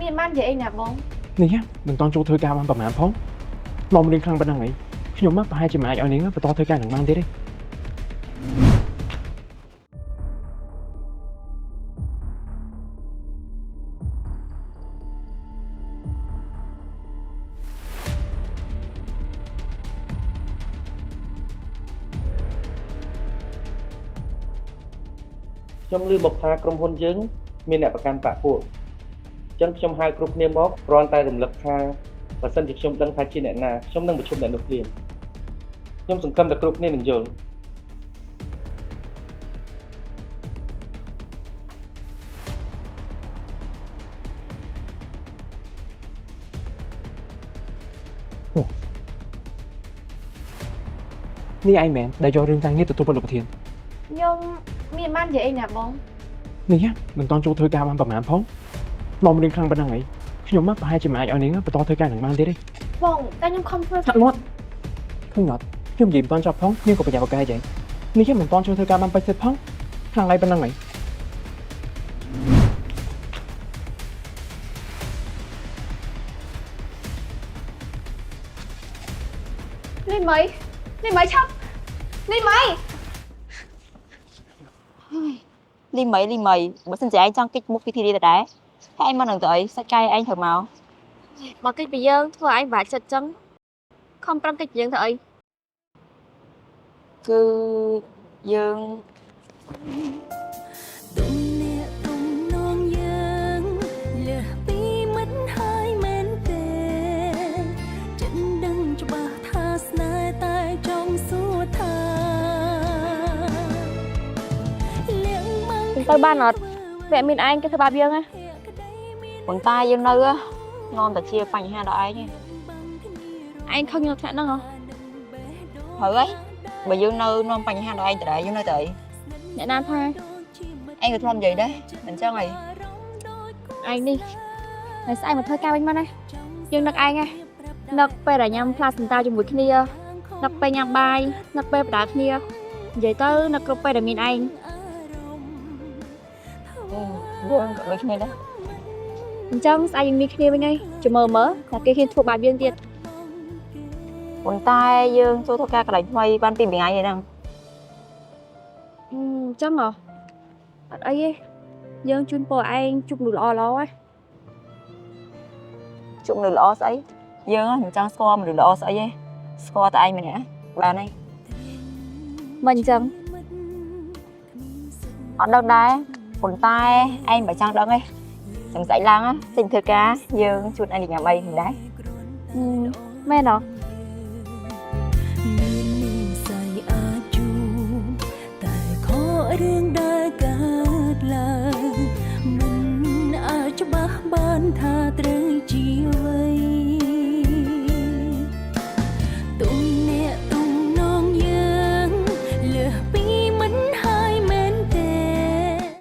មានបាននិយាយអីណាបងនេះមិនតន់ចូលធ្វើការបានប្រហែលផងមករៀនខ្លាំងប៉ុណ្ណឹងហីខ្ញុំមកប្រហែលជាមិនអាចឲ្យនាងបន្តធ្វើការនឹងបានទៀតទេខ្ញុំឮមកថាក្រុមហ៊ុនយើងមានអ្នកប្រកាន់បកពួកអញ្ចឹងខ្ញុំហៅគ្រប់គ្នាមកគ្រាន់តែរំលឹកថាបើសិនជាខ្ញុំដឹងថាជាអ្នកណាខ្ញុំនឹងប្រជុំអ្នកនោះភ្លាមខ្ញុំសង្ឃឹមថាគ្រប់គ្នានឹងយល់នេះឯងមែនដែលយករឿងការងារទទួលពីលោកប្រធានខ្ញុំមានបាននិយាយអីណាបងនេះមិនតន់ចូលធ្វើការបានប្រហែលផងមករៀនខ្លាំងប៉ុណ្ណឹងហីខ្ញុំមកប្រហែលជាមិនអាចឲ្យនាងបន្តធ្វើការនឹងបានទៀតទេបងតែខ្ញុំខំធ្វើឆាក់មាត់ឃើញអត់ខ្ញុំនិយាយមិនតន់ចប់ផងនាងក៏ប្រញាប់ប្រកែកចឹងនេះមិនតន់ចូលធ្វើការបានពេញសិទ្ធផងខ្លាំងហើយប៉ុណ្ណឹងហីនេះមីឆាប់នេះមីលីមីបើសិនជាឯងចង់កិច្ចមុខពិធីនេះទៅដែរហើយឯងមកនឹងទៅអីសាច់កាយឯងត្រូវមកកិច្ចពីយើងធ្វើឯងបាច់ចិត្តចឹងខំប្រឹងកិច្ចយើងធ្វើអីគឺយើងទៅបានអត់វាមានឯងគេធ្វើបាបយើងហ៎ប៉ុន្តែយើងនៅនាំតែជាបញ្ហាដល់ឯងឯងខឹងខ្ញុំថ្នាក់ហ្នឹងហ៎ហើយបើយើងនៅនាំបញ្ហាដល់ឯងទៅដែរយើងនៅទៅអីអ្នកណាថាឯងក៏ធ្លាប់និយាយដែរមិនចឹងអីឯងនេះហើយស្អែកមកធ្វើការវិញមកណាយើងនឹកឯងហ៎នឹកពេលដែលញ៉ាំផ្លាសន្តាជាមួយគ្នានឹកពេលញ៉ាំបាយនឹកពេលបដាគ្នានិយាយទៅនឹកគ្រប់ពេលដែលមានឯងយើងក៏ដូចគ្នាដែរអញ្ចឹងស្អែកយើងមានគ្នាវិញហើយចាំមើលថាគេហ៊ានធ្វើបាបយើងទៀតប៉ុន្តែយើងចូលធ្វើការកន្លែងថ្មីបាន2ថ្ងៃហើយហ្នឹងអញ្ចឹងហ៎អត់អីទេយើងជូនពរឯងជប់មនុស្សល្អហ៎ជប់មនុស្សល្អស្អីយើងមិនចង់ស្គាល់មនុស្សល្អស្អីទេស្គាល់តែឯងម្នាក់បានហើយមិនអញ្ចឹងអត់ដឹងដែរប៉ុន្តែឯងបើចង់ដឹងទេចាំស្អែកឡើងចេញធ្វើការយើងជួបឯងញ៉ាំអីមិនដែរមែនហ៎រឿងដែលកើតឡើងមិនអាចច្បាស់បានថាត្រូវជីវិត